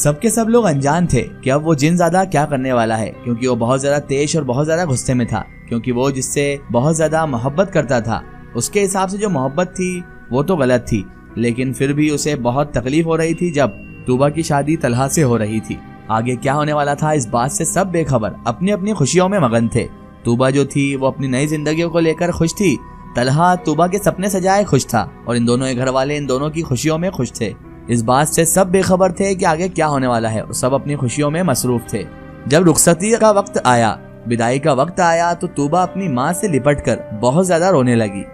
सबके सब लोग अनजान थे कि अब वो जिनज़ादा क्या करने वाला है, क्योंकि वो बहुत ज्यादा तेज और बहुत ज्यादा गुस्से में था, क्योंकि वो जिससे बहुत ज्यादा मोहब्बत करता था उसके हिसाब से जो मोहब्बत थी वो तो गलत थी, लेकिन फिर भी उसे बहुत तकलीफ हो रही थी जब तूबा की शादी तलहा से हो रही थी। आगे क्या होने वाला था इस बात से सब बेखबर अपनी अपनी खुशियों में मगन थे। तूबा जो थी वो अपनी नई जिंदगी को लेकर खुश थी, तलहा तूबा के सपने सजाए खुश था और इन दोनों के घर वाले इन दोनों की खुशियों में खुश थे। इस बात से सब बेखबर थे कि आगे क्या होने वाला है और सब अपनी खुशियों में मसरूफ थे। जब रुखसती का वक्त आया, विदाई का वक्त आया, तो तूबा अपनी माँ से लिपट कर बहुत ज्यादा रोने लगी।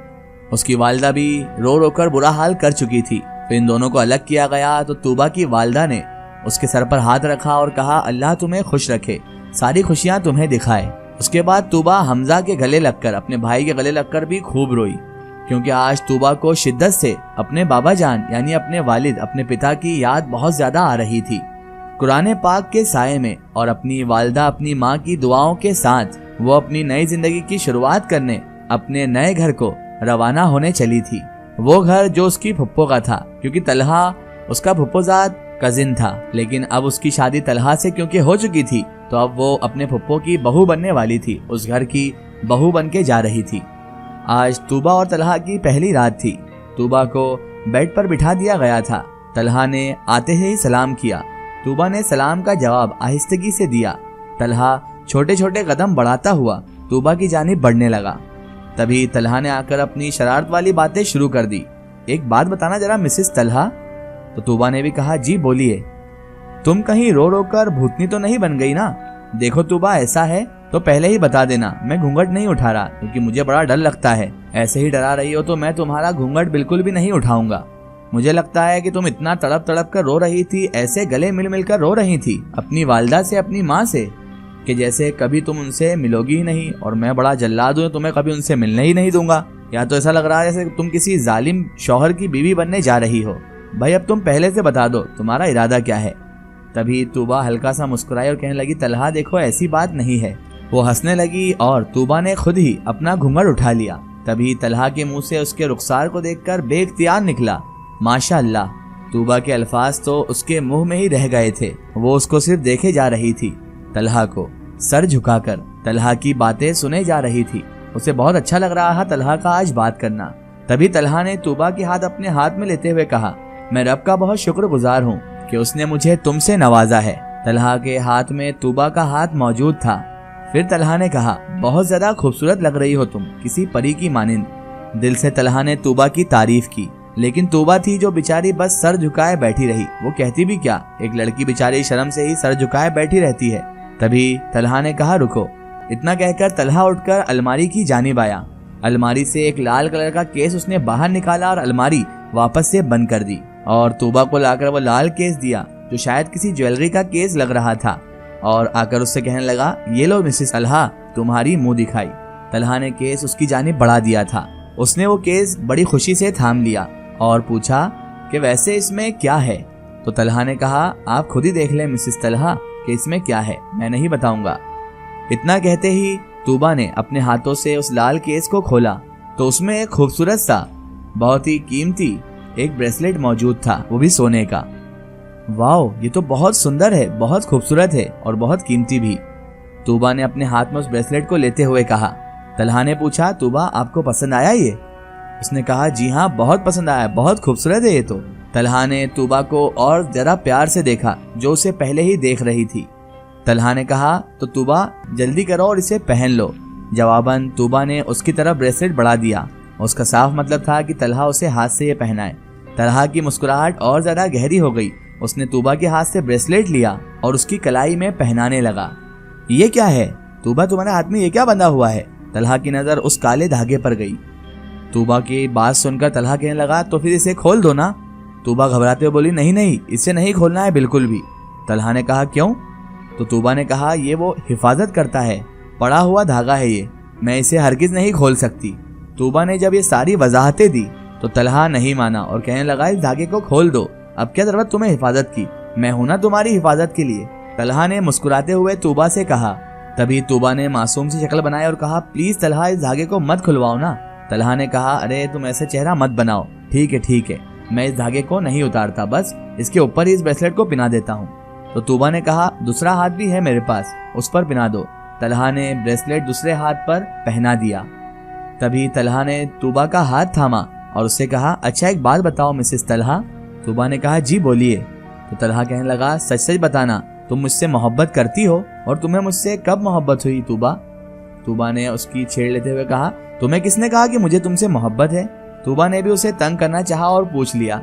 उसकी वालिदा भी रो रो कर बुरा हाल कर चुकी थी। फिर इन दोनों को अलग किया गया तो तूबा की वालिदा ने उसके सर पर हाथ रखा और कहा, अल्लाह तुम्हें खुश रखे, सारी खुशियां तुम्हें दिखाए। उसके बाद तूबा हमजा के गले लगकर, अपने भाई के गले लगकर भी खूब रोई, क्योंकि आज तूबा को शिद्दत से अपने बाबा जान यानी अपने वालिद, अपने पिता की याद बहुत ज्यादा आ रही थी। कुरान पाक के साये में और अपनी वालिदा अपनी माँ की दुआओं के साथ वो अपनी नई जिंदगी की शुरुआत करने अपने नए घर को रवाना होने चली थी। वो घर जो उसकी फुप्पो का था, क्योंकि तलहा उसका फुप्पोजाद कजिन था, लेकिन अब उसकी शादी तलहा से क्योंकि हो चुकी थी तो अब वो अपने फुप्पो की बहू बनने वाली थी, उस घर की बहू बन के जा रही थी। आज तूबा और तलहा की पहली रात थी। तूबा को बेड पर बिठा दिया गया था। तलहा ने आते ही सलाम किया। तूबा ने सलाम का जवाब आहिस्तगी से दिया। तलहा छोटे छोटे कदम बढ़ाता हुआ तूबा की जानिब बढ़ने लगा। तभी तलहा ने आकर अपनी शरारत वाली बातें शुरू कर दी। एक बात बताना जरा मिसेस तलहा। तो तूबा ने भी कहा, जी बोलिए। तुम कहीं रो रो कर भूतनी तो नहीं बन गई ना? देखो तूबा, ऐसा है तो पहले ही बता देना, मैं घूंघट नहीं उठा रहा क्योंकि मुझे बड़ा डर लगता है। ऐसे ही डरा रही हो तो मैं तुम्हारा घूंघट बिल्कुल भी नहीं उठाऊंगा। मुझे लगता है कि तुम इतना तड़प तड़प कर रो रही थी, ऐसे गले मिल मिल कर रो रही थी अपनी वालिदा से, अपनी माँ से, कि जैसे कभी तुम उनसे मिलोगी ही नहीं और मैं बड़ा जल्लाद हूँ, तुम्हें कभी उनसे मिलने ही नहीं दूंगा। या तो ऐसा लग रहा है जैसे तुम किसी जालिम शौहर की बीवी बनने जा रही हो। भाई अब तुम पहले से बता दो तुम्हारा इरादा क्या है। तभी तूबा हल्का सा मुस्कुराई और कहने लगी, तलहा देखो ऐसी बात नहीं है। वो हंसने लगी और तूबा ने खुद ही अपना घूंघट उठा लिया। तभी तलहा के मुंह से उसके रुखसार को देखकर बेइख्तियार निकला, माशाअल्लाह। तूबा के अल्फाज तो उसके मुंह में ही रह गए थे। वो उसको सिर्फ देखे जा रही थी, तलहा को सर झुकाकर तलहा की बातें सुने जा रही थी। उसे बहुत अच्छा लग रहा था तलहा का आज बात करना। तभी तलहा ने तूबा के हाथ अपने हाथ में लेते हुए कहा, मैं रब का बहुत शुक्रगुजार हूँ कि उसने मुझे तुमसे नवाजा है। तलहा के हाथ में तूबा का हाथ मौजूद था। फिर तलहा ने कहा, बहुत ज्यादा खूबसूरत लग रही हो तुम, किसी परी की मानिंद। दिल से तलहा ने तूबा की तारीफ की, लेकिन तूबा थी जो बेचारी बस सर झुकाए बैठी रही। वो कहती भी क्या, एक लड़की बेचारी शर्म से ही सर झुकाए बैठी रहती है। तभी तलहा ने कहा, रुको। इतना कहकर तलहा उठकर अलमारी की जानिब आया। अलमारी से एक लाल कलर का केस उसने बाहर निकाला और अलमारी वापस से बंद कर दी और तूबा को लाकर वो लाल केस दिया जो शायद किसी ज्वेलरी का केस लग रहा था, और आकर उससे कहने लगा, ये लो मिसेस तलहा, तुम्हारी मुंह दिखाई। तलहा ने केस उसकी जानिब बढ़ा दिया था। उसने वो केस बड़ी खुशी से थाम लिया और पूछा कि वैसे इसमें क्या है? तो तलहा ने कहा, आप खुद ही देख लें मिसेस तलहा कि इसमें क्या है, मैं नहीं बताऊंगा। इतना कहते ही तूबा ने अपने हाथों से उस लाल केस को खोला तो उसमें एक खूबसूरत सा, बहुत ही कीमती एक ब्रेसलेट मौजूद था, वो भी सोने का। वाओ, ये तो बहुत सुंदर है, बहुत खूबसूरत है और बहुत कीमती भी। तूबा ने अपने हाथ में उस ब्रेसलेट को लेते हुए कहा। तलहा ने पूछा, तूबा आपको पसंद आया ये? उसने कहा, जी हाँ, बहुत पसंद आया, बहुत खूबसूरत है ये तो। तलहा ने तूबा को और जरा प्यार से देखा जो उसे पहले ही देख रही थी। तलहा ने कहा, तो तूबा जल्दी करो और इसे पहन लो। जवाबन तूबा ने उसकी तरफ ब्रेसलेट बढ़ा दिया। उसका साफ मतलब था कि तलहा उसे हाथ से ये पहनाए। तलहा की मुस्कुराहट और ज्यादा गहरी हो गई। उसने तूबा के हाथ से ब्रेसलेट लिया और उसकी कलाई में पहनाने लगा। ये क्या है तूबा, तुम्हारे हाथ में ये क्या बंधा हुआ है? तलहा की नजर उस काले धागे पर गई। तूबा की बात सुनकर तलहा कहने लगा, तो फिर इसे खोल दो ना। तूबा घबराते हुए बोली, नहीं नहीं, इसे नहीं खोलना है बिल्कुल भी। तलहा ने कहा, क्यों? तो तूबा ने कहा, ये वो हिफाजत करता है, पड़ा हुआ धागा है ये, मैं इसे हरगिज नहीं खोल सकती। तूबा ने जब ये सारी वजाहतें दी तो तलहा नहीं माना और कहने लगा, इस धागे को खोल दो, अब क्या जरूरत तुम्हें हिफाजत की, मैं हूं ना तुम्हारी हिफाजत के लिए। तलहा ने मुस्कुराते हुए तूबा से कहा। तभी तूबा ने मासूम सी शक्ल बनाई और कहा, प्लीज तलहा, इस धागे को मत खुलवाओ ना। तलहा ने कहा, अरे तुम ऐसे चेहरा मत बनाओ, ठीक है, मैं इस धागे को नहीं उतारता, बस इसके ऊपर ही इस ब्रेसलेट को पिना देता हूँ। तो तूबा ने कहा दूसरा हाथ भी है मेरे पास, उस पर पहना दो। तलहा ने ब्रेसलेट दूसरे हाथ पर पहना दिया। तभी तलहा ने तूबा का हाथ थामा और उससे कहा, अच्छा एक बात बताओ मिसेस तलहा। तूबा ने कहा, जी बोलिए। तो तलहा कहने लगा, सच सच बताना, तुम मुझसे मोहब्बत करती हो और तुम्हें मुझसे कब मोहब्बत हुई तूबा? तूबा ने उसकी छेड़ लेते हुए कहा, तुम्हें किसने कहा कि मुझे तुमसे मोहब्बत है? तूबा ने भी उसे तंग करना चाहा और पूछ लिया।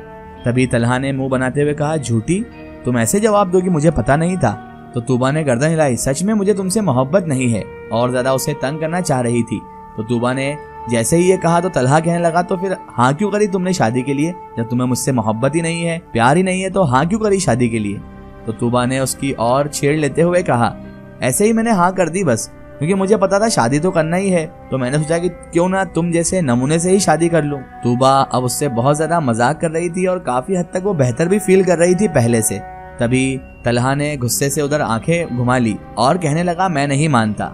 तभी तलहा ने मुंह बनाते हुए कहा, झूठी, तुम ऐसे जवाब दो कि मुझे पता नहीं था। तो तूबा ने गर्दन हिलाई, सच में मुझे तुमसे मोहब्बत नहीं है, और ज्यादा उसे तंग करना चाह रही थी। तो तूबा ने जैसे ही ये कहा तो तलहा कहने लगा, तो फिर हाँ क्यों करी तुमने शादी के लिए? जब तुम्हें मुझसे मोहब्बत ही नहीं है, प्यार ही नहीं है, तो हाँ क्यों करी शादी के लिए? तो तूबा ने उसकी और छेड़ लेते हुए कहा, ऐसे ही मैंने हाँ कर दी बस, क्योंकि मुझे पता था शादी तो करना ही है, तो मैंने सोचा कि क्यों ना तुम जैसे नमूने से ही शादी कर लूं। तूबा अब उससे बहुत ज्यादा मजाक कर रही थी और काफी हद तक वो बेहतर भी फील कर रही थी पहले से। तभी तलहा ने गुस्से से उधर आंखें घुमा ली और कहने लगा, मैं नहीं मानता।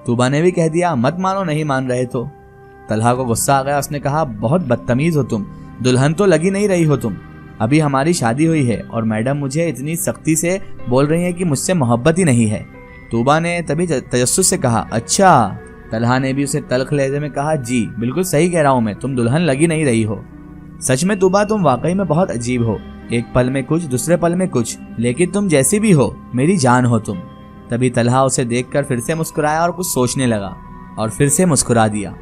तूबा ने भी कह दिया, मत मानो, नहीं मान रहे तो। तलहा को गुस्सा आ गया, उसने कहा, बहुत बदतमीज हो तुम, दुल्हन तो लगी नहीं रही हो तुम, अभी हमारी शादी हुई है और मैडम मुझे इतनी सख्ती से बोल रही है कि मुझसे मोहब्बत ही नहीं है। तूबा ने तभी तजस्सुस से कहा, अच्छा। तलहा ने भी उसे तल्ख लहजे में कहा, जी बिल्कुल सही कह रहा हूँ मैं, तुम दुल्हन लगी नहीं रही हो। सच में तूबा, तुम वाकई में बहुत अजीब हो, एक पल में कुछ, दूसरे पल में कुछ, लेकिन तुम जैसी भी हो मेरी जान हो तुम। तभी तलहा उसे देखकर फिर से मुस्कुराया और कुछ सोचने लगा और फिर से मुस्कुरा दिया,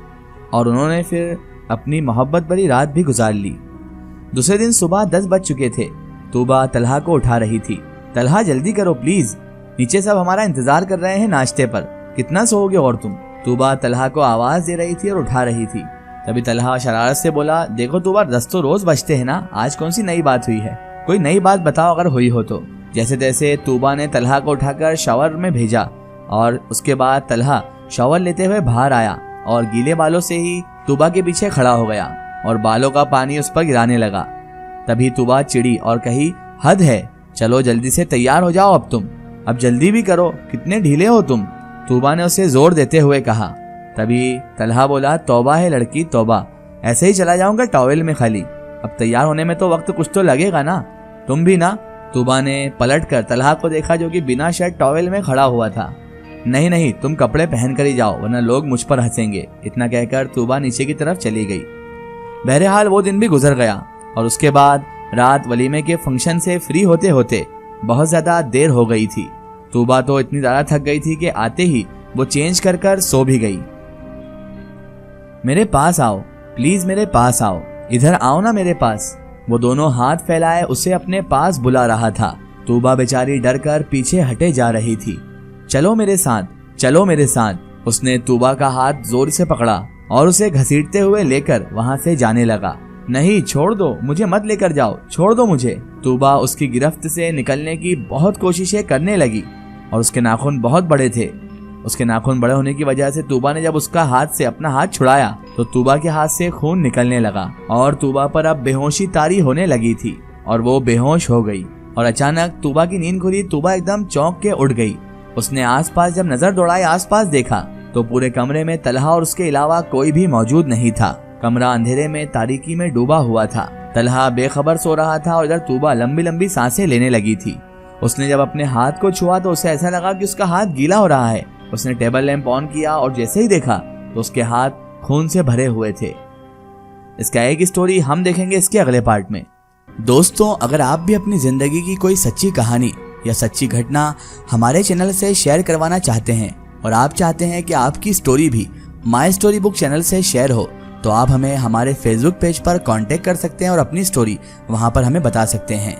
और उन्होंने फिर अपनी मोहब्बत भरी रात भी गुजार ली। दूसरे दिन सुबह 10 बज चुके थे। तूबा तलहा को उठा रही थी। तलहा जल्दी करो प्लीज, नीचे सब हमारा इंतजार कर रहे हैं नाश्ते पर, कितना सोओगे और तुम? तूबा तलहा को आवाज दे रही थी और उठा रही थी। तभी तलहा शरारत से बोला, देखो तूबा, 10 तो रोज बजते हैं ना, आज कौन सी नई बात हुई है? कोई नई बात बताओ अगर हुई हो तो। जैसे तैसे तूबा ने तलहा को उठाकर शावर में भेजा और उसके बाद तलहा शावर लेते हुए बाहर आया और गीले बालों से ही तूबा के पीछे खड़ा हो गया और बालों का पानी उस पर गिराने लगा। तभी तूबा चिड़ी और कही, हद है, चलो जल्दी से तैयार हो जाओ अब तुम, अब जल्दी भी करो, कितने ढीले हो तुम। तूबा ने उसे जोर देते हुए कहा। तभी तलहा बोला, तौबा है लड़की तौबा, ऐसे ही चला जाऊंगा टॉवेल में खाली, अब तैयार होने में तो वक्त कुछ तो लगेगा ना, तुम भी ना। तूबा ने पलट कर तलहा को देखा जो कि बिना शर्ट टॉवेल में खड़ा हुआ था। नहीं नहीं, तुम कपड़े पहन कर ही जाओ वरना लोग मुझ पर हंसेंगे। इतना कहकर तूबा नीचे की तरफ चली गई। बहरहाल वो दिन भी गुजर गया और उसके बाद रात वलीमे के फंक्शन से फ्री होते होते बहुत ज्यादा देर हो गई थी। तूबा तो इतनी ज्यादा थक गई थी कि आते ही वो चेंज कर सो भी गई। मेरे पास आओ प्लीज, मेरे पास आओ, इधर आओ ना मेरे पास। वो दोनों हाथ फैलाए उसे अपने पास बुला रहा था। तूबा बेचारी डर कर पीछे हटे जा रही थी। चलो मेरे साथ, चलो मेरे साथ। उसने तूबा का हाथ जोर से पकड़ा और उसे घसीटते हुए लेकर वहां से जाने लगा। नहीं, छोड़ दो मुझे, मत लेकर जाओ, छोड़ दो मुझे। तूबा उसकी गिरफ्त से निकलने की बहुत कोशिशें करने लगी और उसके नाखून बहुत बड़े थे। उसके नाखून बड़े होने की वजह से तूबा ने जब उसका हाथ से अपना हाथ छुड़ाया तो तूबा के हाथ से खून निकलने लगा और तूबा पर अब बेहोशी तारी होने लगी थी और वो बेहोश हो गई। और अचानक तूबा की नींद खुली। तूबा एकदम चौंक के उठ गई। उसने आसपास जब नजर दौड़ाई, आसपास देखा तो पूरे कमरे में तलहा और उसके अलावा कोई भी मौजूद नहीं था। कमरा अंधेरे में तारीकी में डूबा हुआ था। तलहा बेखबर सो रहा था और इधर तूबा लंबी लंबी सांसें लेने लगी थी। उसने जब अपने हाथ को छुआ तो उसे ऐसा लगा कि उसका हाथ गीला हो रहा है। उसने टेबल लैंप ऑन किया और जैसे ही देखा तो उसके हाथ खून से भरे हुए थे। इसका एक स्टोरी हम देखेंगे इसके अगले पार्ट में। दोस्तों, अगर आप भी अपनी जिंदगी की कोई सच्ची कहानी या सच्ची घटना हमारे चैनल से शेयर करवाना चाहते हैं और आप चाहते हैं कि आपकी स्टोरी भी माय स्टोरी बुक चैनल से शेयर हो, तो आप हमें हमारे फेसबुक पेज पर कांटेक्ट कर सकते हैं और अपनी स्टोरी वहां पर हमें बता सकते हैं।